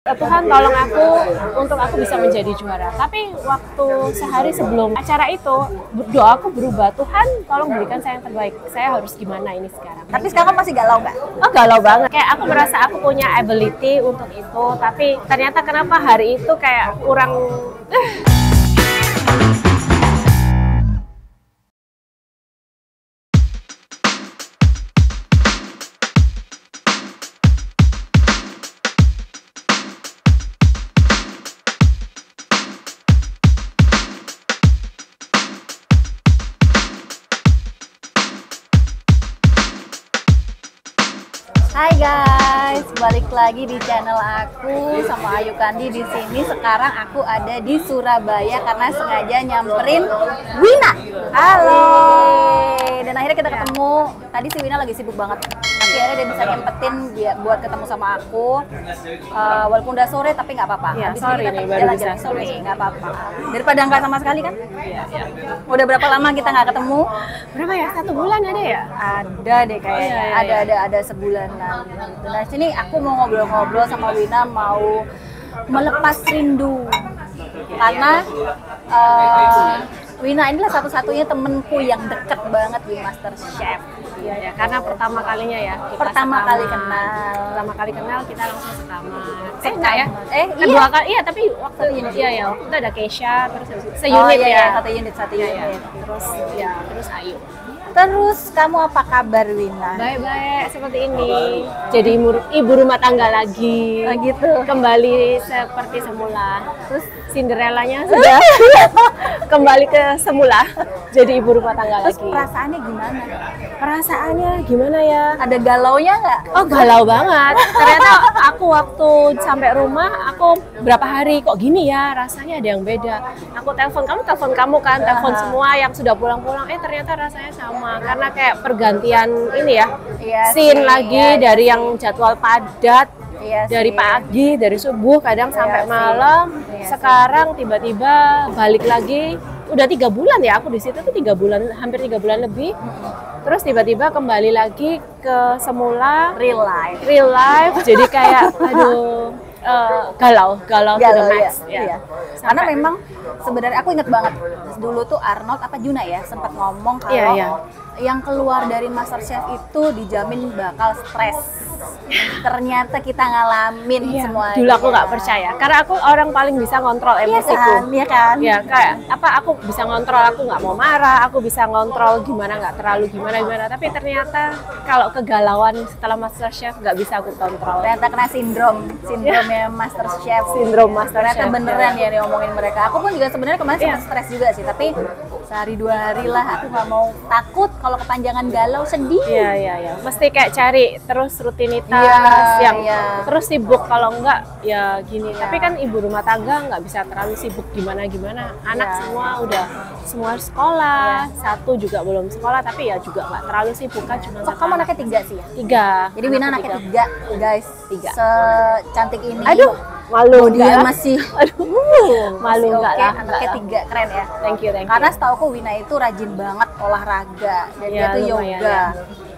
Tuhan tolong aku untuk aku bisa menjadi juara. Tapi waktu sehari sebelum acara itu doaku berubah. Tuhan tolong berikan saya yang terbaik. Saya harus gimana ini sekarang? Tapi sekarang masih galau nggak? Oh, galau banget. Kayak aku merasa aku punya ability untuk itu. Tapi ternyata kenapa hari itu kayak kurang. Hai guys, balik lagi di channel aku sama Ayu Kandi di sini. Sekarang aku ada di Surabaya karena sengaja nyamperin Wina. Halo. Dan akhirnya kita ketemu. Tadi si Wina lagi sibuk banget. Tapi akhirnya dia bisa nyempetin buat ketemu sama aku. Walaupun udah sore tapi nggak apa-apa. Ya, Habis sorry ini nih, kita baru bisa sore, nggak apa-apa. Daripada nggak sama sekali kan? Iya, iya. Udah berapa lama kita nggak ketemu? Berapa ya? 1 bulan ada ya? Ada deh kayaknya. Oh, iya. Ada sebulanan. Nah, sini aku mau ngobrol-ngobrol sama Wina, mau melepas rindu. Karena Wina inilah satu-satunya temenku yang deket banget di MasterChef. Iya ya, karena pertama kalinya ya. Pertama kali kenal. Pertama kali kenal kita langsung sekamar. Enggak Ya? iya. Kedua kali, iya tapi waktu iya ya, waktu itu ada Keisha, terus seunit Oh, iya, ya. iya, satu unit. Terus Ayu. Terus kamu apa kabar, Wina? Baik-baik seperti ini. Jadi ibu rumah tangga lagi. Oh, gitu. Kembali seperti semula. Terus Cinderellanya sudah kembali ke semula. Jadi ibu rumah tangga Terus lagi. perasaannya gimana? Perasaannya gimana ya? Ada galaunya nggak? Oh, galau banget. Ternyata aku waktu sampai rumah, aku berapa hari kok gini ya, rasanya ada yang beda. Aku telepon kamu kan, telepon semua yang sudah pulang-pulang. Ternyata rasanya sama. Karena kayak pergantian ini ya, Iya scene sih, lagi iya dari sih. yang jadwal padat. Iya Dari sih. pagi, dari subuh, kadang sampai sih. malam. Iya Sekarang tiba-tiba balik lagi. Udah 3 bulan ya, aku di situ tuh 3 bulan, hampir 3 bulan lebih. Terus tiba-tiba kembali lagi ke semula, Real life. real life. Jadi kayak aduh, galau to the max. Iya. Karena memang sebenarnya aku inget banget dulu tuh Arnold apa Juna ya sempat ngomong kalau Iya. yang keluar dari MasterChef itu dijamin bakal stres. Ternyata kita ngalamin semua. Dulu aku nggak percaya, karena aku orang paling bisa ngontrol emosiku. Iya kan? Ya kayak apa? Aku bisa ngontrol, aku nggak mau marah, aku bisa ngontrol gimana nggak terlalu gimana. Tapi ternyata kalau kegalauan setelah MasterChef nggak bisa aku kontrol. Ternyata kena sindromnya MasterChef. Sindrom MasterChef. Ternyata beneran ya diomongin mereka. Aku pun juga sebenarnya kemarin sempat stres juga sih, tapi sehari 2 hari lah aku nggak mau takut kalau kepanjangan galau sedih. Iya. Mesti kayak cari terus rutinitas Iya, yang iya. terus sibuk, kalau enggak ya gini. Tapi kan ibu rumah tangga nggak bisa terlalu sibuk gimana. Anak Iya. semua sekolah, satu juga belum sekolah, tapi ya juga nggak terlalu sibuk kan, cuma Oh, kamu anaknya 3 sih ya? 3. Jadi Wina anaknya 3, guys. 3. Secantik ini. Aduh, malu dia enggak? masih Malu masih enggak oke, lah, anaknya 3, keren ya. Thank you. Karena setauku Wina itu rajin banget olahraga dan dia Ya, tuh lumayan yoga. ya.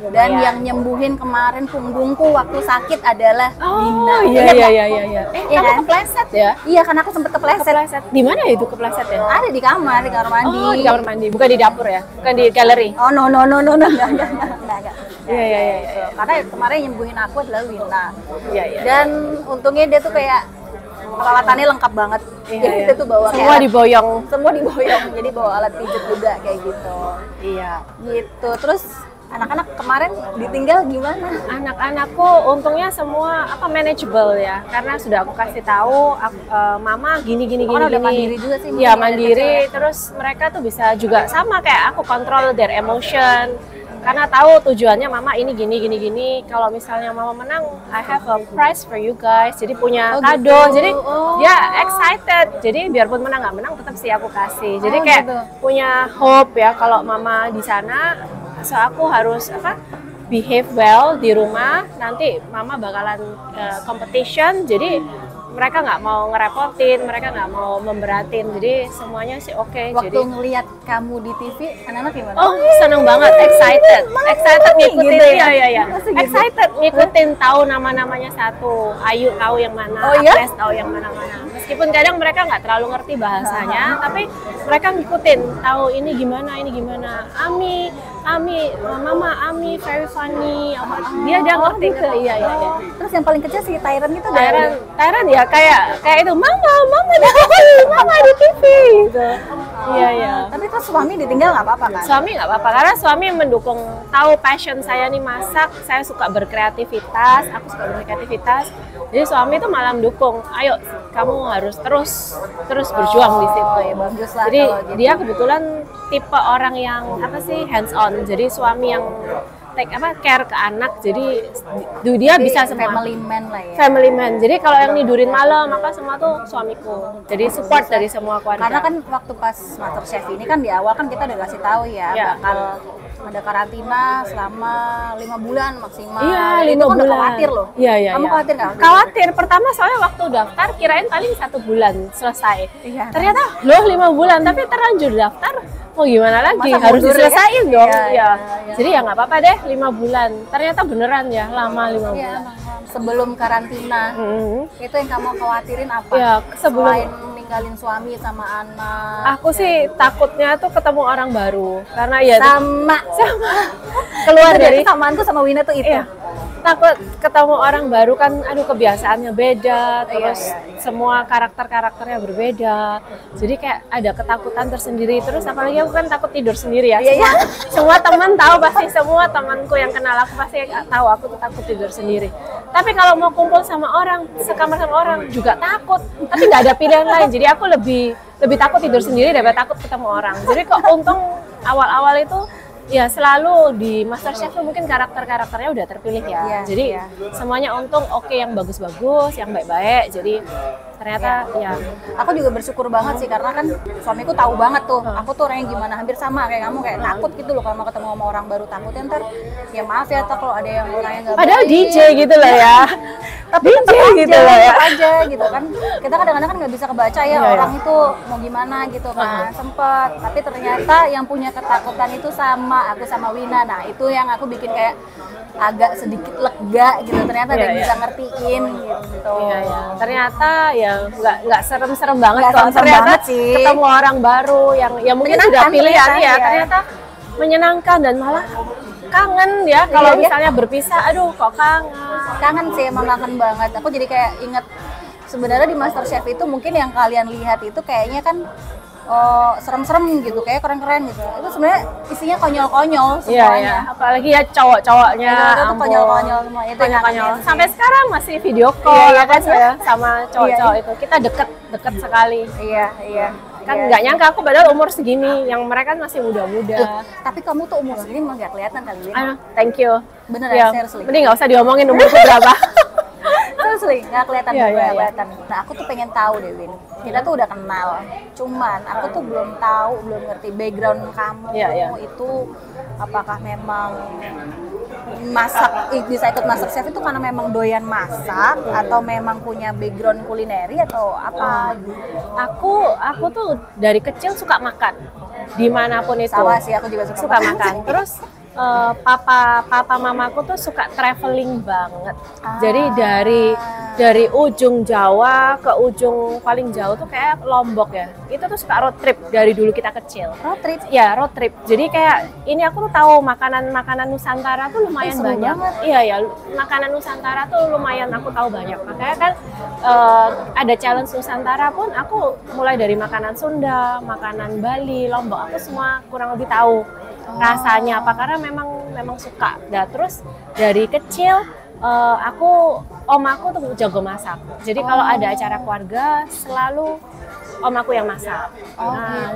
Dan Lumayan. yang nyembuhin kemarin punggungku waktu sakit adalah Wina. Oh, iya. Iya Kamu kan? kepleset ya? Iya, kan aku sempet kepleset. Kepleset. Di mana itu kepleset ya? Ada di kamar mandi. Oh, di kamar mandi, bukan di dapur ya? Bukan di galeri? Oh, no, enggak. Iya. Karena kemarin nyembuhin aku adalah Wina. Iya. Dan untungnya dia tuh kayak peralatannya lengkap banget. Iya, Jadi iya. kita tuh bawa Semua kayak diboyong. semua diboyong. Jadi bawa alat pijat juga kayak gitu. Iya. Gitu. Terus anak-anak kemarin ditinggal gimana? Anak-anakku untungnya semua manageable ya, karena sudah aku kasih tahu mama gini. Kan udah mandiri juga sih. Iya, mungkin ya, mandiri. dari kecil Terus mereka tuh bisa juga sama kayak aku, kontrol their emotion. Karena tahu tujuannya mama ini gini. Kalau misalnya mama menang, I have a prize for you guys. Jadi punya Oh, kado. gitu. Jadi Oh. dia excited. Jadi biarpun menang nggak menang, tetap sih aku kasih. Jadi Oh, kayak gitu. punya hope ya, kalau mama di sana, so aku harus behave well di rumah. Nanti mama bakalan competition. Jadi mereka nggak mau ngerepotin, mereka nggak mau memberatin, jadi semuanya sih oke. Waktu Jadi ngelihat kamu di TV, anak-anak gimana? oh seneng banget, excited ngikutin, gitu ya? iya. Masih gitu? Excited ngikutin, tahu nama-namanya satu, Ayu tahu yang mana, Oh, iya? Agnes tahu yang mana-mana. Meskipun kadang mereka nggak terlalu ngerti bahasanya, tapi mereka ngikutin, tahu ini gimana. Mama Ami very funny. Dia ngerti. Iya. Terus yang paling kecil si Tyron gitu Tyron ya kayak itu mama di TV gitu. Iya. Tapi terus suami ditinggal nggak apa-apa kan? Suami nggak apa-apa karena suami mendukung, tahu passion saya nih masak, saya suka berkreativitas, aku suka berkreativitas. Jadi suami itu malah mendukung, ayo kamu harus terus berjuang di situ. Ya bagus lah. Jadi gitu. dia kebetulan tipe orang yang hands on. Jadi suami yang care ke anak, jadi dia bisa semua. Family man lah ya. Family man. Jadi kalau yang tidurin malam, maka semua tuh suamiku. Jadi support dari semua keluarga. Karena kan waktu pas MasterChef ini kan di awal kan kita udah kasih tahu ya, bakal ada karantina selama 5 bulan maksimal. Iya, 5 bulan. bulan. Khawatir loh. Iya. Kamu khawatir nggak? Khawatir. Pertama soalnya waktu daftar kirain paling 1 bulan selesai. Iya. Ternyata loh 5 bulan, tapi terlanjur daftar. Mau gimana lagi? Masa Harus mundur diselesain dong. Iya. Jadi ya nggak apa-apa deh 5 bulan. Ternyata beneran ya lama 5 Iya, bulan. sebelum karantina. Itu yang kamu khawatirin apa? Ya, Selain ninggalin suami sama anak. Aku sih takutnya tuh ketemu orang baru karena ya sama keluar dari kesamaanku sama Wina tuh itu. Iya. Takut ketemu orang baru kan, aduh kebiasaannya beda, terus semua karakternya berbeda, jadi kayak ada ketakutan tersendiri. Terus apalagi aku kan takut tidur sendiri ya. Semua teman tahu, pasti semua temanku yang kenal aku pasti tahu aku tuh takut tidur sendiri. Tapi kalau mau kumpul sama orang, sekamar sama orang juga takut, tapi nggak ada pilihan lain. Jadi aku lebih takut tidur sendiri daripada takut ketemu orang. Jadi kok untung awal-awal itu ya selalu di MasterChef tuh mungkin karakternya udah terpilih ya. Jadi semuanya untung oke, yang bagus-bagus, yang baik-baik. Jadi ternyata ya aku juga bersyukur banget sih karena kan suamiku tahu banget tuh aku tuh orangnya gimana, hampir sama kayak kamu, kayak takut gitu loh kalau mau ketemu sama orang baru, takutnya ntar ya maaf ya atau kalau ada yang orangnya nggak baik. Padahal DJ gitu lah ya. Tapi DJ gitu lah ya. aja gitu kan, kita kadang-kadang kan nggak bisa kebaca ya orang itu mau gimana gitu kan. Sempet, tapi ternyata yang punya ketakutan itu sama aku sama Wina. Nah itu yang aku bikin kayak agak sedikit lega gitu, ternyata ada yang bisa ngertiin gitu. Ternyata ya nggak serem-serem banget Nggak kok. serem-serem Ternyata banget sih. ketemu orang baru yang ya mungkin sudah pilihan ya. Ternyata menyenangkan dan malah kangen ya kalau misalnya berpisah. Aduh kok kangen sih, emang kangen banget. Aku jadi kayak inget sebenarnya di MasterChef itu mungkin yang kalian lihat itu kayaknya kan serem-serem gitu, kayak keren-keren gitu. Itu sebenarnya isinya konyol-konyol semuanya. Iya. Apalagi ya cowok-cowoknya. Itu konyol-konyol semua. Itu konyol-konyol. Sampai sekarang masih video call ya kan saya sama cowok-cowok itu. Kita deket sekali. Iya. Kan nggak nyangka aku padahal umur segini, yang mereka masih muda-muda. Tapi kamu tuh umur segini emang nggak kelihatan kali ini. Thank you. Beneran, seriously. Mending nggak usah diomongin umurku berapa. Seriously, nggak kelihatan kelihatan. Nah, aku tuh pengen tahu deh, Win. Kita tuh udah kenal, cuman aku tuh belum ngerti background kamu itu apakah memang bisa ikut MasterChef itu karena memang doyan masak atau memang punya background kulineri atau apa? Aku tuh dari kecil suka makan dimanapun itu. Sama sih, aku juga suka makan. Terus papa mamaku tuh suka traveling banget. Jadi dari ujung Jawa ke ujung paling jauh tuh kayak Lombok ya. Itu tuh suka road trip dari dulu kita kecil. Road trip? Ya, road trip. Jadi kayak ini aku tuh tahu makanan Nusantara tuh lumayan banyak. Iya, makanan Nusantara tuh lumayan aku tahu banyak. Makanya kan ada challenge Nusantara pun aku mulai dari makanan Sunda, makanan Bali, Lombok, aku semua kurang lebih tahu rasanya apa, karena memang suka. Nah, terus dari kecil om aku tuh jago masak. Jadi kalau ada acara keluarga selalu om aku yang masak.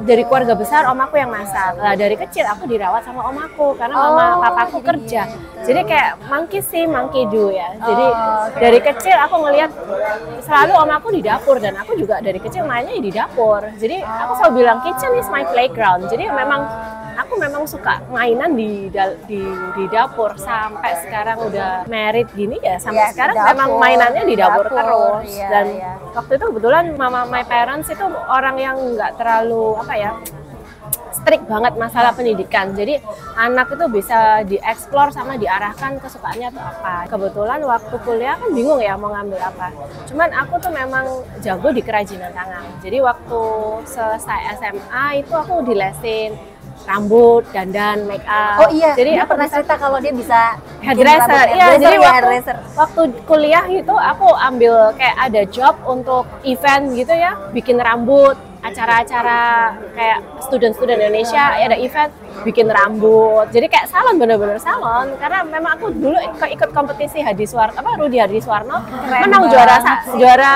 Dari keluarga besar om aku yang masak. Nah, dari kecil aku dirawat sama om aku karena papaku kerja. Jadi kayak monkey do ya. Jadi dari kecil aku ngelihat selalu om aku di dapur, dan aku juga dari kecil mainnya di dapur. Jadi aku selalu bilang kitchen is my playground. Jadi memang aku memang suka mainan di dapur sampai sekarang udah married gini ya, sampai sekarang memang mainannya di dapur terus. Dan waktu itu kebetulan my parents itu orang yang nggak terlalu apa ya, strict banget masalah pendidikan. Jadi anak itu bisa dieksplor sama diarahkan kesukaannya tuh apa. Kebetulan waktu kuliah kan bingung ya mau ngambil apa. Cuman aku tuh memang jago di kerajinan tangan. Jadi waktu selesai SMA itu aku dilesin rambut, dandan, make up. Oh iya, jadi aku pernah cerita kalau dia bisa hairdresser. Iya, jadi hairdresser. waktu kuliah itu aku ambil kayak ada job untuk event gitu ya, bikin rambut, acara-acara kayak student Indonesia ada event bikin rambut. Jadi kayak salon, bener-bener salon. Karena memang aku dulu ikut kompetisi Rudy Hadiswarno, menang juara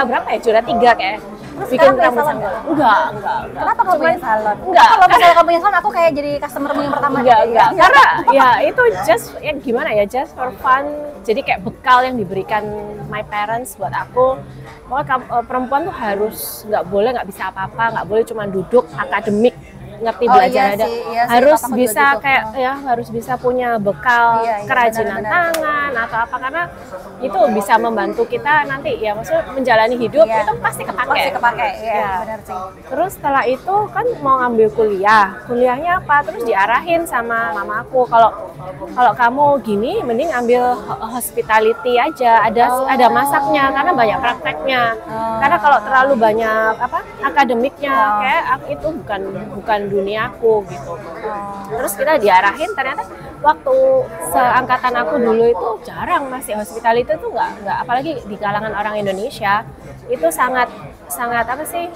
berapa ya? Juara 3 kayak. Bikin rambut salon. Enggak. Kenapa kamu punya salon? Enggak. Kalau misalnya kamu punya salon, aku kayak jadi customermu yang pertama. Enggak. Karena ya itu just ya gimana ya, just for fun. Jadi kayak bekal yang diberikan my parents buat aku. Pokoknya perempuan tuh harus nggak bisa apa-apa, nggak boleh cuma duduk akademik, ngerti belajar harus bisa gitu. Kayak ya harus bisa punya bekal kerajinan tangan atau apa, karena itu bisa membantu kita nanti ya, maksudnya menjalani hidup itu pasti kepake. Benar sih. Terus setelah itu kan mau ngambil kuliahnya apa, terus diarahin sama mamaku kalau kamu gini mending ambil hospitality aja, ada masaknya karena banyak prakteknya. Karena kalau terlalu banyak akademiknya kayak itu bukan duniaku gitu. Terus kita diarahin, ternyata waktu seangkatan aku dulu itu jarang masih hospitality itu nggak apalagi di kalangan orang Indonesia itu sangat apa sih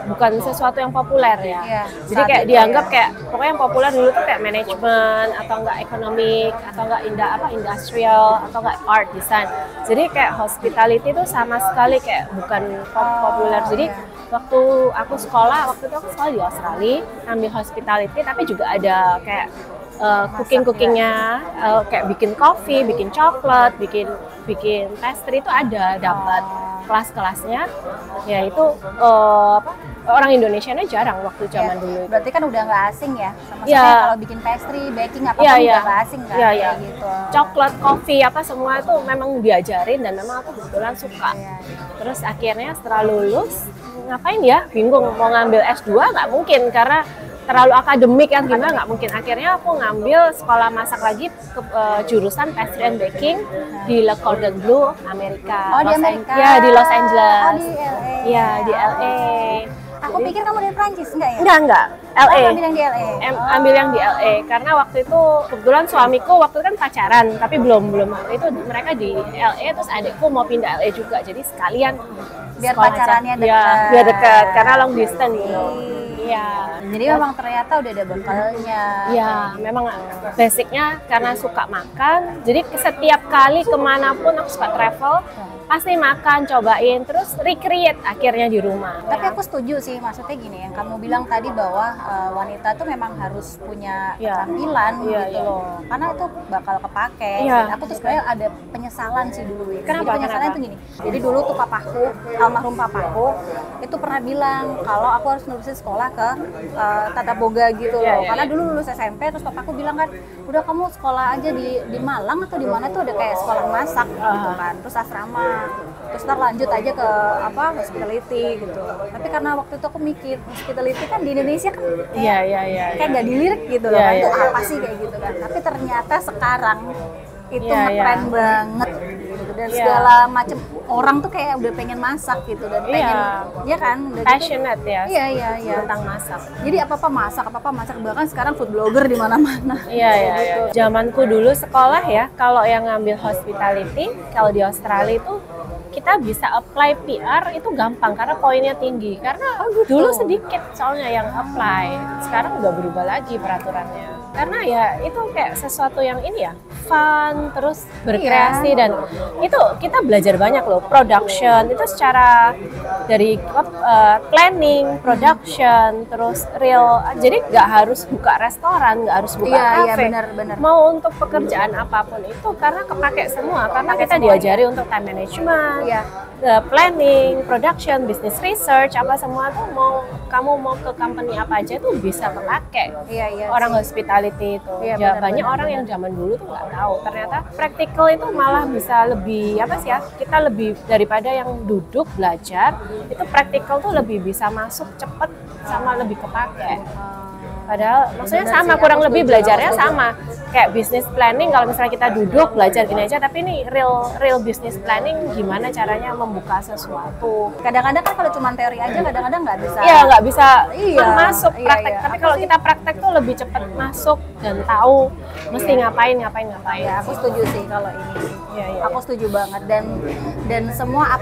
bukan sesuatu yang populer ya. Jadi kayak dianggap kayak pokoknya yang populer dulu tuh kayak manajemen atau enggak ekonomik atau enggak industrial atau enggak art design. Jadi kayak hospitality itu sama sekali kayak bukan populer. Jadi waktu aku sekolah di Australia ambil hospitality, tapi juga ada kayak cookingnya kayak bikin kopi, bikin coklat, bikin pastry itu ada dapat kelas-kelasnya. Ya itu orang Indonesianya jarang waktu zaman dulu. Berarti kan udah nggak asing ya sama saya kalau bikin pastry, baking apa udah nggak asing kan? Gitu. Coklat, kopi apa semua itu memang diajarin dan memang aku kebetulan suka. Terus akhirnya setelah lulus ngapain ya? Bingung mau ngambil S2 nggak mungkin karena terlalu akademik kan, gimana nggak mungkin. Akhirnya aku ngambil sekolah masak lagi jurusan pastry and baking di Le Cordon Bleu, Amerika. Di Amerika? Ya, di Los Angeles. Di LA? Iya, di LA. Aku pikir kamu dari Prancis, enggak ya? Enggak. LA. Ambil yang di LA? Ambil yang di LA, karena waktu itu kebetulan suamiku waktu itu kan pacaran, tapi belum itu mereka di LA, terus adikku mau pindah LA juga, jadi sekalian biar pacarannya dekat. Ya, biar dekat, karena long distance gitu. Iya. Jadi memang ternyata udah ada bekalnya. Iya, memang basicnya karena suka makan. Jadi setiap kali kemanapun aku suka travel, pasti makan, cobain, terus recreate akhirnya di rumah. Tapi aku setuju sih, maksudnya gini, yang kamu bilang tadi bahwa wanita tuh memang harus punya keterampilan gitu loh, karena itu bakal kepake. Aku tuh sebenarnya ada penyesalan sih dulu ini. Kenapa? Penyesalan itu gini, jadi dulu tuh papaku, almarhum papaku, itu pernah bilang kalau aku harus nulisin sekolah ke tata boga gitu loh, karena dulu lulus SMP, terus papaku bilang kan, udah kamu sekolah aja di Malang atau di mana tuh ada kayak sekolah masak gitu kan, terus asrama. Terus ntar lanjut aja ke hospitality gitu. Tapi karena waktu itu aku mikir hospitality kan di Indonesia kan kayak nggak dilirik gitu loh, itu apa sih kayak gitu kan. Tapi ternyata sekarang itu ngetren banget gitu. Dan segala macam orang tuh kayak udah pengen masak gitu dan pengen kan udah passionate gitu. Iya tentang masak. Jadi apa-apa masak, bahkan sekarang food blogger di mana-mana. Iya. Zamanku dulu sekolah ya, kalau yang ngambil hospitality, kalau di Australia itu kita bisa apply PR itu gampang karena poinnya tinggi. Karena dulu sedikit soalnya yang apply. Sekarang udah berubah lagi peraturannya. karena ya itu kayak sesuatu yang ini ya fun, terus berkreasi dan itu kita belajar banyak loh. Production itu secara dari planning, production, terus real. Jadi nggak harus buka restoran, nggak harus buka kafe. Benar. Mau untuk pekerjaan apapun itu karena kepake semua. Karena kita diajari untuk time management, planning, production, business research, apa semua tuh kamu mau ke company apa aja tuh bisa kepake. Orang hospitality itu. Banyak orang yang zaman dulu tuh nggak tahu. Ternyata practical itu malah bisa lebih kita lebih daripada yang duduk belajar, itu practical tuh lebih bisa masuk cepet sama lebih kepake. Padahal maksudnya sama, kurang lebih belajarnya sama. Kayak business planning, kalau misalnya kita duduk belajar gini aja, tapi ini real business planning gimana caranya membuka sesuatu. Kadang-kadang kan kalau cuma teori aja kadang-kadang nggak bisa. Iya, nggak bisa masuk praktek. Tapi kalau kita praktek tuh lebih cepat masuk dan tahu mesti ngapain. Ya, aku setuju sih kalau ini. Aku setuju banget dan semua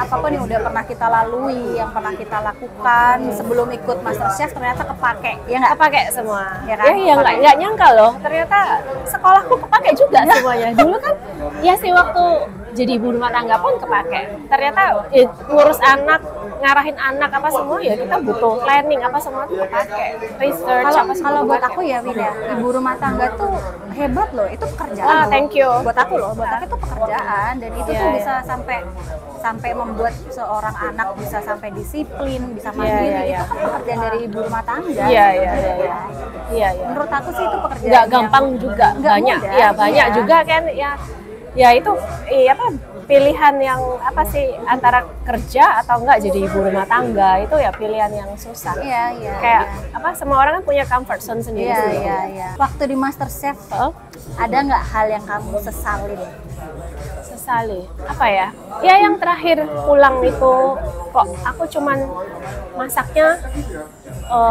apapun yang udah pernah kita lalui, yang pernah kita lakukan sebelum ikut MasterChef ternyata kepake. Ya nggak? Kepake semua. Ya kan? Ya nggak nyangka loh. Ternyata sekolahku kepake juga semuanya. Dulu kan ya sih waktu jadi ibu rumah tangga pun kepake. Ternyata ngurus anak, ngarahin anak apa semua ya kita butuh planning apa semua tuh kepake. Research apa semua. Kalau buat aku ya Wina, ibu rumah tangga tuh hebat loh, itu pekerjaan. Thank you. Buat aku itu pekerjaan dan itu tuh bisa sampai membuat seorang anak bisa sampai disiplin, bisa mandiri. Itu kan pekerjaan dari ibu rumah tangga. Iya. Menurut aku sih itu pekerjaan nggak gampang juga, banyak. Iya, banyak juga kan ya itu pilihan yang antara kerja atau enggak jadi ibu rumah tangga itu ya pilihan yang susah. Kayak semua orang kan punya comfort zone sendiri. Waktu di MasterChef ada nggak hal yang kamu sesalin? Apa ya? Ya yang terakhir pulang itu kok aku cuman masaknya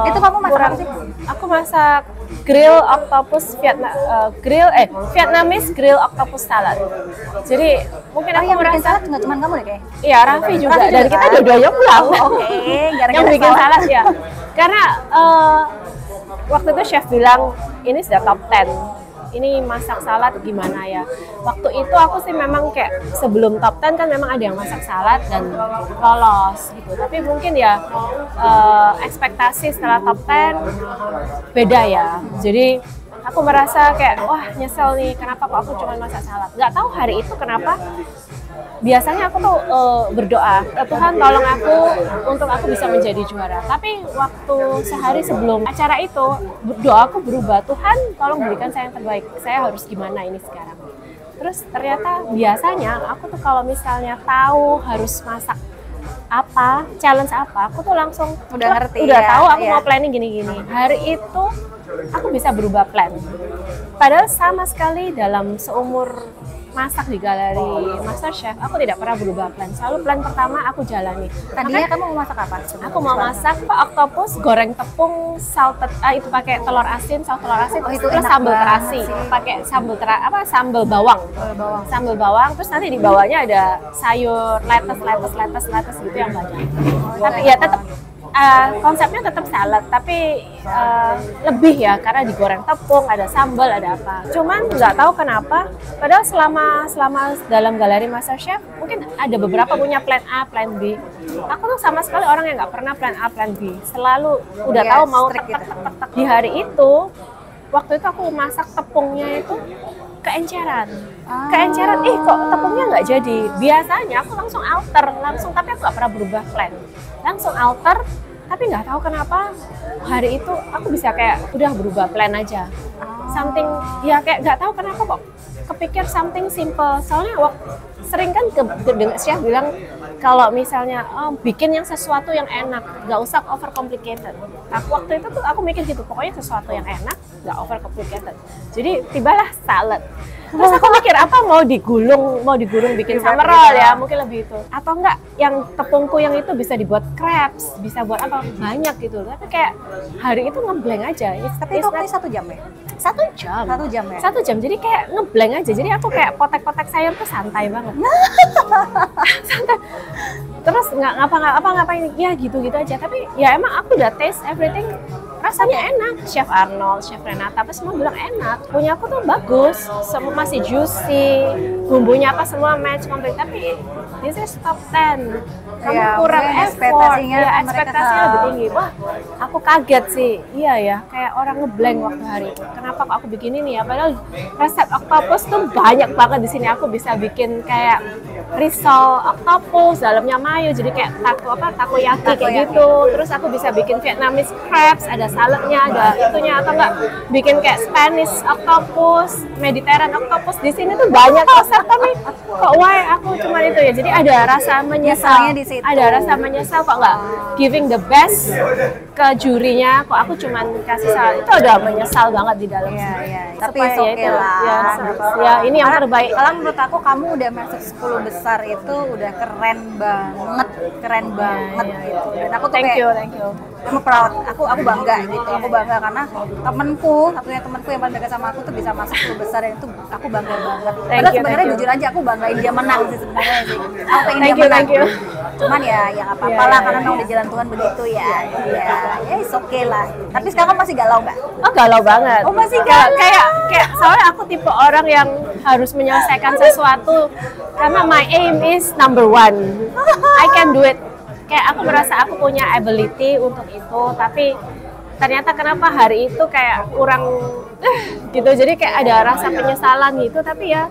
itu kamu masak apa sih? Aku masak grill octopus Vietnamese grill octopus salad. Jadi mungkin aku yang merasa bikin salad nggak cuma kamu deh kayak. Iya, Raffi juga dan kita dua-duanya pulang. Yang bikin salad ya. Karena waktu itu chef bilang ini sudah top 10. Ini masak salad gimana ya. Waktu itu aku sih memang kayak sebelum top 10 kan memang ada yang masak salad dan lolos gitu. Tapi mungkin ya ekspektasi setelah top 10 beda ya. Jadi aku merasa kayak wah nyesel nih kenapa kok aku cuma masak salad. Nggak tahu hari itu kenapa. Biasanya aku tuh berdoa, Tuhan tolong aku untuk aku bisa menjadi juara. Tapi waktu sehari sebelum acara itu, doaku berubah, Tuhan tolong berikan saya yang terbaik. Saya harus gimana ini sekarang. Terus ternyata biasanya aku tuh kalau misalnya tahu harus masak apa, challenge apa, aku tuh langsung udah tahu aku mau planning gini-gini. Hari itu aku bisa berubah plan. Padahal sama sekali dalam seumur masak di galeri MasterChef, aku tidak pernah berubah plan. Selalu plan pertama aku jalani. Tadinya kamu mau masak apa? Aku mau masak octopus goreng tepung salted, itu pakai telur asin, saus telur asin, terus sambal terasi, pakai sambal bawang. Sambal bawang, terus nanti di bawahnya ada sayur, lettuce gitu yang banyak. Tapi ya tetap konsepnya tetap salad, tapi lebih ya karena digoreng tepung, ada sambal, ada apa. Cuman nggak tahu kenapa, padahal selama dalam galeri MasterChef mungkin ada beberapa punya plan A, plan B. Aku tuh sama sekali orang yang nggak pernah plan A, plan B. Selalu udah tahu mau tek. Di hari itu, waktu itu aku masak tepungnya itu keenceran, kok tepungnya nggak jadi. Biasanya aku langsung alter, tapi aku nggak pernah berubah plan. Langsung alter, tapi nggak tahu kenapa hari itu aku bisa kayak udah berubah plan aja. Something ya kayak nggak tahu kenapa kok kepikir something simple. Soalnya sering kan dengar chef bilang kalau misalnya bikin yang sesuatu yang enak, nggak usah over complicated. Waktu itu tuh aku mikir gitu, pokoknya sesuatu yang enak, nggak over complicated. Jadi tibalah salad. Terus aku mikir apa mau digulung bikin summer roll ya, mungkin lebih itu. Atau enggak yang tepungku yang itu bisa dibuat crepes, bisa buat apa banyak gitu. Tapi kayak hari itu ngeblank aja. Tapi itu kayak 1 jam ya? 1 jam. 1 jam ya? 1 jam, jadi kayak ngeblank aja. Jadi aku kayak potek-potek sayur tuh santai banget. Santai. Terus nggak ngapa-ngapain ya gitu-gitu aja. Tapi ya emang aku udah taste everything, rasanya enak. Chef Arnold, Chef Renata, apa semua bilang enak. Punya aku tuh bagus, semua masih juicy, bumbunya apa semua match komplit. Tapi this is top 10. Kamu Ya, kurang mungkin effort, ekspektasinya ya mereka ekspektasinya lebih tinggi. Wah, aku kaget sih. Iya ya, kayak orang ngeblank waktu hari itu. Kenapa kok aku bikin ini ya? Padahal resep octopus tuh banyak banget di sini. Aku bisa bikin kayak risol octopus, dalamnya mayo, jadi kayak takoyaki kayak gitu. Terus aku bisa bikin Vietnamese crabs, ada saladnya, ada itunya, atau enggak bikin kayak Spanish octopus, Mediterranean octopus. Di sini tuh banyak resep, tapi kok why aku cuma itu ya. Jadi ada rasa menyesal. Nyesalnya di situ. Ada rasa menyesal kok nggak giving the best ke jurinya, kok aku cuman kasih salah. Itu ada menyesal banget di dalam. Iya, iya. Tapi Supaya oke itu, lah. ya ini yang Karena- terbaik. Kalau menurut aku kamu udah masuk 10 besar itu udah keren banget gitu. Dan aku tuh Thank you. I'm proud. Aku bangga gitu. Aku bangga karena satunya temanku yang paling dekat sama aku tuh bisa masuk 10 besar, dan itu aku bangga banget. Padahal sebenarnya thank you. jujur aja aku banggain dia menang sih sebenarnya sih. Aku pengen dia Thank you, menang. thank you. Cuman ya nggak apa-apa lah, karena memang udah jalan Tuhan begitu ya. Ya, it's okay lah. Tapi sekarang masih galau nggak? Oh, galau banget. Oh, masih Kayak- galau. kayak soalnya aku tipe orang yang harus menyelesaikan sesuatu karena my aim is number 1. I can do it. Kayak aku merasa aku punya ability untuk itu, tapi ternyata kenapa hari itu kayak kurang gitu. Jadi kayak ada rasa penyesalan gitu, tapi ya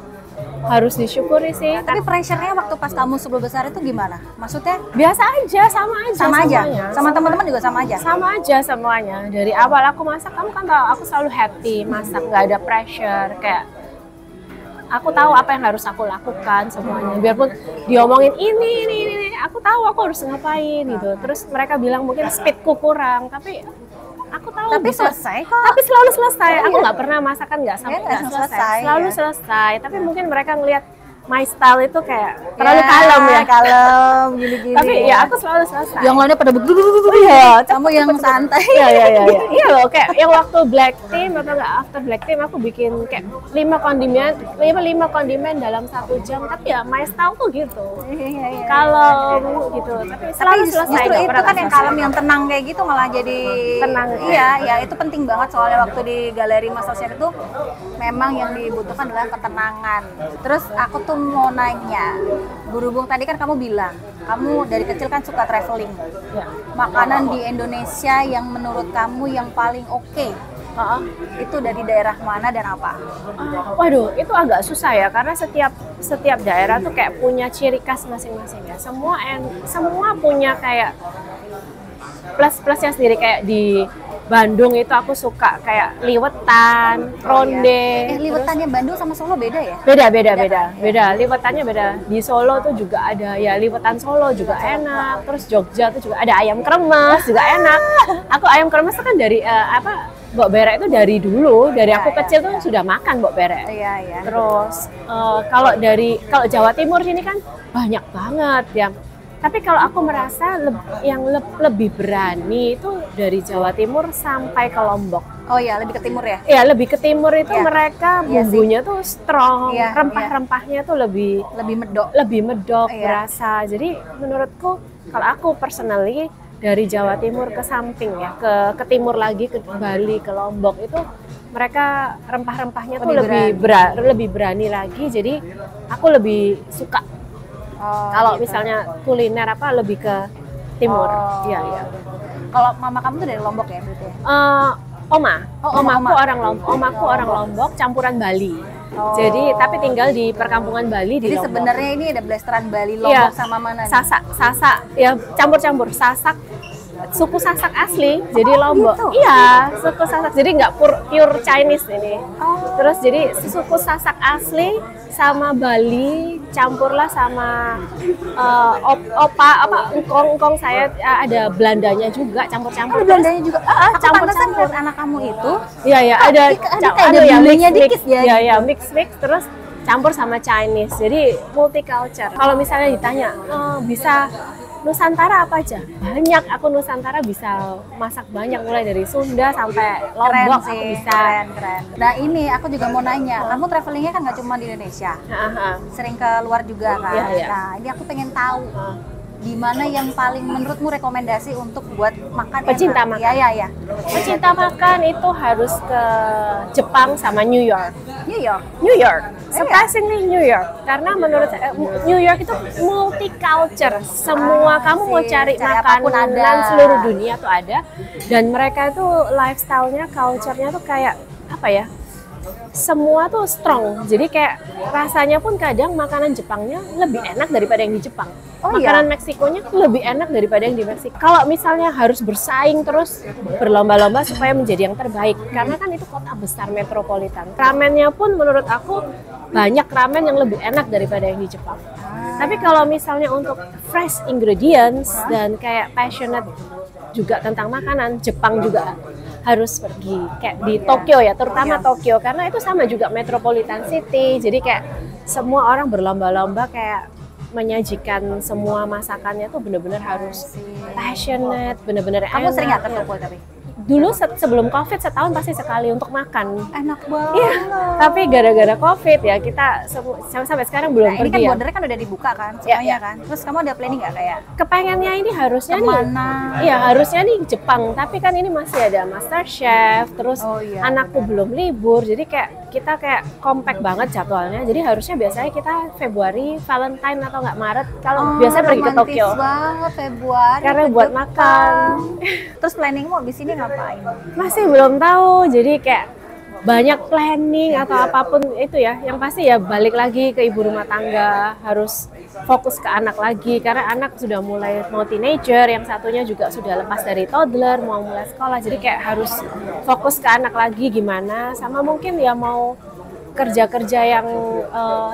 harus disyukuri sih. Tapi pressure-nya waktu pas kamu 10 besar itu gimana? Maksudnya Biasa aja, sama aja. sama aja? semuanya. Sama teman-teman juga sama aja? Sama aja semuanya. Dari awal aku masak, kamu kan tahu aku selalu happy masak, nggak ada pressure. Kayak aku tahu apa yang harus aku lakukan semuanya. Biarpun diomongin ini, aku tahu aku harus ngapain gitu. Terus mereka bilang mungkin speedku kurang, tapi aku tahu Tapi bisa. selesai kok. Tapi selalu selesai. Oh, aku iya? nggak pernah masakan nggak sampai Nggak nggak selesai. selesai, Selalu ya. selesai. Tapi mungkin mereka ngelihat my style itu kayak terlalu Ya, kalem ya. kalem gini-gini. Tapi ya aku selalu selesai. yang lainnya pada iya, kamu yang santai. Iya loh, kayak yang waktu black team atau enggak after black team aku bikin kayak 5 kondimen dalam 1 jam. Tapi ya my style tuh gitu. Iya. Kalem gitu. Tapi selalu Tapi selesai. justru nggak itu pernah kan nggak yang selesai. kalem, yang tenang kayak gitu malah jadi Tenang. Iya, ya itu penting banget, soalnya waktu di galeri Master Chef itu memang yang dibutuhkan adalah ketenangan. Terus aku tuh mau nanya, berhubung tadi kan kamu bilang kamu dari kecil kan suka traveling. Ya. Makanan di Indonesia yang menurut kamu yang paling oke itu dari daerah mana dan apa? Waduh, itu agak susah ya karena setiap daerah tuh kayak punya ciri khas masing-masing ya. Semua punya kayak plus-plusnya sendiri. Kayak di Bandung itu aku suka kayak liwetan, ronde. Liwetannya Bandung sama Solo beda ya? Beda. Liwetannya beda. Di Solo tuh juga ada ya liwetan Solo juga enak. Terus Jogja tuh juga ada ayam kremes juga enak. Aku ayam kremes tuh kan dari Mbok Berek itu dari dulu, dari aku kecil tuh sudah makan Mbok Berek. Iya. Terus kalau Jawa Timur sini kan banyak banget ya. Tapi kalau aku merasa lebih berani itu dari Jawa Timur sampai ke Lombok. Oh iya, lebih ke timur ya? Ya, lebih ke timur itu Iya. mereka Iya sih. bumbunya tuh strong, Iya, rempah-rempahnya tuh lebih medok. medok, Iya. berasa. Jadi menurutku kalau aku personally dari Jawa Timur ke samping ya, ke timur lagi, ke Bali, ke Lombok itu mereka rempah-rempahnya tuh lebih berani lagi. Jadi aku lebih suka kalau Gitu. misalnya kuliner lebih ke timur. Oh. Iya. Kalau mama kamu tuh dari Lombok ya berarti? Omaku orang Lombok campuran Bali. Oh. Jadi tapi tinggal di perkampungan Bali di Jadi Lombok. sebenarnya ini ada blasteran Bali Lombok Iya. sama mana nih? Sasak ya campur-campur Sasak, suku Sasak asli jadi Lombok. gitu? Iya, suku Sasak. Jadi nggak pure Chinese ini. Oh. Terus jadi suku Sasak asli sama Bali campurlah sama engkong saya ada Belandanya juga campur-campur. Oh, Belandanya juga. Aku campur-campur. pantesan lihat anak kamu itu. Iya ada kayak ada bumbunya dikit ya. Iya mix terus campur sama Chinese. Jadi multicultural. Kalau misalnya ditanya bisa Nusantara apa aja? Banyak, aku Nusantara bisa masak banyak, mulai dari Sunda sampai Lombok aku bisa. Keren. Nah ini aku juga mau nanya, kamu travelingnya kan nggak cuma di Indonesia, sering ke luar juga kan? Iya. Nah ini aku pengen tahu, di mana yang paling menurutmu rekomendasi untuk buat makan Pecinta enak? makan. Ya. Pecinta makan itu harus ke Jepang sama New York. New York. New York, surprisingly New York, karena menurut saya New York itu multicultural, semua kamu mau cari apapun makanan ada. seluruh dunia tuh ada, dan mereka itu lifestyle-nya, culture-nya tuh kayak apa ya? Semua tuh strong, jadi kayak rasanya pun kadang makanan Jepangnya lebih enak daripada yang di Jepang. Oh, Makanan Meksikonya lebih enak daripada yang di Meksiko. Kalau misalnya harus bersaing terus berlomba-lomba supaya menjadi yang terbaik, karena kan itu kota besar metropolitan. Ramennya pun menurut aku banyak ramen yang lebih enak daripada yang di Jepang. Tapi kalau misalnya untuk fresh ingredients dan kayak passionate juga tentang makanan, Jepang juga harus pergi kayak di Tokyo ya, terutama Tokyo, karena itu sama juga metropolitan city, jadi kayak semua orang berlomba-lomba kayak menyajikan semua masakannya tuh bener-bener harus passionate, bener-bener enak. Kamu sering nggak ke Tokyo tapi? Dulu sebelum COVID setahun pasti sekali untuk makan. Enak banget. Iya, tapi gara-gara COVID ya kita sampai sekarang belum Nah, ini pergi kan ya. bordernya kan udah dibuka kan, semuanya kan. Terus kamu ada planning nggak kayak Kepengennya ini harusnya kemana? nih, iya harusnya nih Jepang, tapi kan ini masih ada Master Chef, terus Oh, iya, anakku belum libur, jadi kayak kita kayak compact banget jadwalnya, jadi harusnya biasanya kita Februari, Valentine atau nggak Maret, kalau biasanya pergi ke Tokyo. Romantis banget Februari. Karena ke buat Jepang. makan. Terus planningmu abis ini ngapain? Masih belum tahu, jadi kayak banyak planning atau apapun itu ya, yang pasti ya balik lagi ke ibu rumah tangga, harus fokus ke anak lagi, karena anak sudah mulai mau teenager, yang satunya juga sudah lepas dari toddler, mau mulai sekolah, jadi kayak harus fokus ke anak lagi gimana, sama mungkin ya mau kerja-kerja yang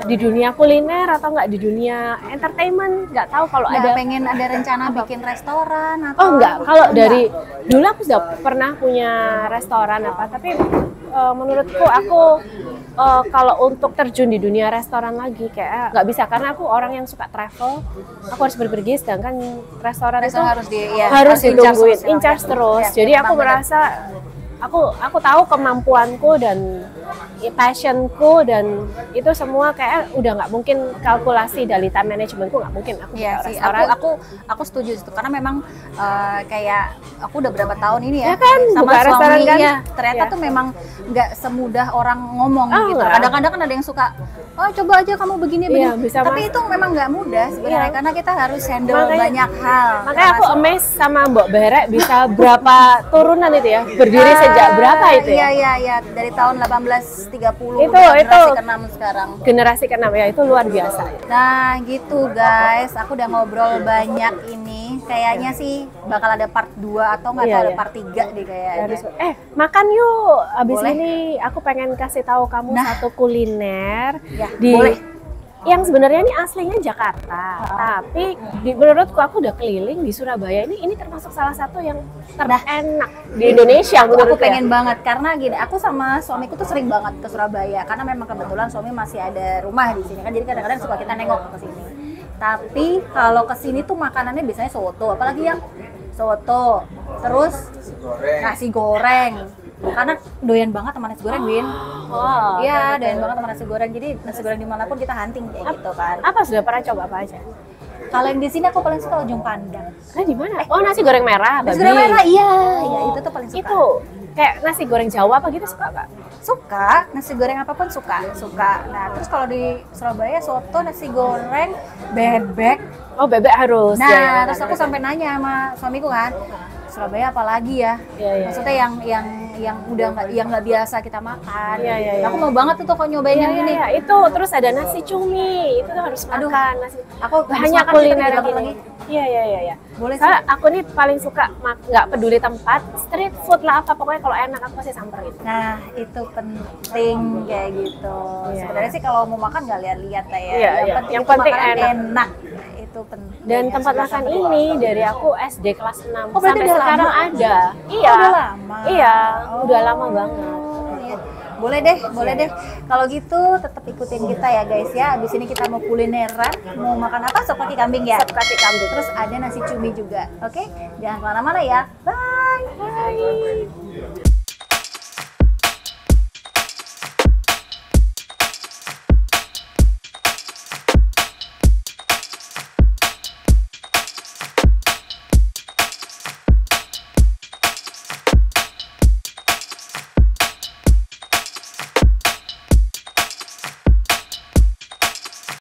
di dunia kuliner atau nggak di dunia entertainment, nggak tahu kalau Nggak ada. pengen ada rencana bikin restoran atau? Oh enggak, kalau dari dulu aku sudah pernah punya restoran apa, tapi menurutku aku kalau untuk terjun di dunia restoran lagi kayak nggak bisa, karena aku orang yang suka travel, aku harus pergi, sedangkan restoran itu harus harus ditungguin, in charge in charge terus. Jadi aku merasa aku tahu kemampuanku dan passionku, dan itu semua kayak udah nggak mungkin kalkulasi dari time managementku, nggak mungkin aku Iya buka sih, restoran. aku setuju itu, karena memang kayak aku udah berapa tahun ini ya, Ya kan, sama buka restoran suami kan? ya, ternyata Ya. tuh memang nggak semudah orang ngomong Oh, gitu. enggak. Kadang-kadang kan ada yang suka, oh coba aja kamu begini Iya, begini, bisa tapi itu memang nggak mudah sebenarnya, Iya. karena kita harus handle Makanya- banyak hal. Makanya aku amazed sama Mbok Berek bisa berapa turunan itu ya, berdiri sejak berapa itu ya? Iya, dari tahun 1830 Itu- generasi ke-6 sekarang. Generasi ke-6 ya, itu luar biasa. Nah gitu guys, aku udah ngobrol banyak ini. Kayaknya sih bakal ada part 2 atau nggak Iya, tahu ada iya. part 3 deh kayaknya. Makan yuk. Abis Boleh. ini aku pengen kasih tahu kamu satu kuliner Ya, di boleh. yang sebenarnya ini aslinya Jakarta, tapi menurutku aku udah keliling di Surabaya, ini termasuk salah satu yang terenak di Indonesia Aku menurutku. pengen banget karena gini, aku sama suamiku tuh sering banget ke Surabaya karena memang kebetulan suami masih ada rumah di sini kan, jadi kadang-kadang suka kita nengok ke sini. Tapi kalau ke sini tuh makanannya biasanya soto, apalagi yang soto, terus nasi goreng. Karena doyan banget sama nasi goreng, Win. Wow. Iya, doyan banget sama nasi goreng. Jadi nasi goreng dimanapun kita hunting kayak gitu kan. Apa sudah pernah coba apa aja? Kalau yang di sini aku paling suka ujung pandang. Di mana? Oh, nasi goreng merah, Nasi babi. goreng merah, iya, itu tuh paling suka. Itu kayak nasi goreng Jawa apa gitu suka nggak? Suka, nasi goreng apapun suka. Nah, terus kalau di Surabaya soto, nasi goreng, bebek. Oh, bebek harus. Nah, ya, terus aku sampai nanya sama suamiku kan, Surabaya apalagi ya? Iya. Maksudnya yang udah nggak biasa kita makan. Iya, iya, iya. Aku mau banget tuh kok nyobain yang ini. Iya, itu terus ada nasi cumi, itu tuh harus Aduh, makan nasi. aku habis Banyak makan sih, tapi kuliner lapar gini. lagi. Iya. Boleh Soalnya aku nih paling suka nggak peduli tempat, street food lah apa, pokoknya kalau enak aku pasti samperin. Nah, itu penting kayak gitu. Iya. Sebenarnya sih kalau mau makan nggak lihat-lihat ya. Iya, Yang yang penting, penting itu makanan enak. enak. Itu penting. Dan Ya, tempat suka makan sama ini dari aku SD kelas 6 Oh, berarti sampai udah sekarang lama? ada. Iya. udah lama. Iya, Oh. udah lama banget. Iya. Boleh deh. Kalau gitu tetap ikutin kita ya guys ya. Abis ini kita mau kulineran, mau makan apa? Sop kaki kambing ya. Sop kaki kambing. Terus ada nasi cumi juga. Oke? Jangan kemana-mana ya. Bye. Bye.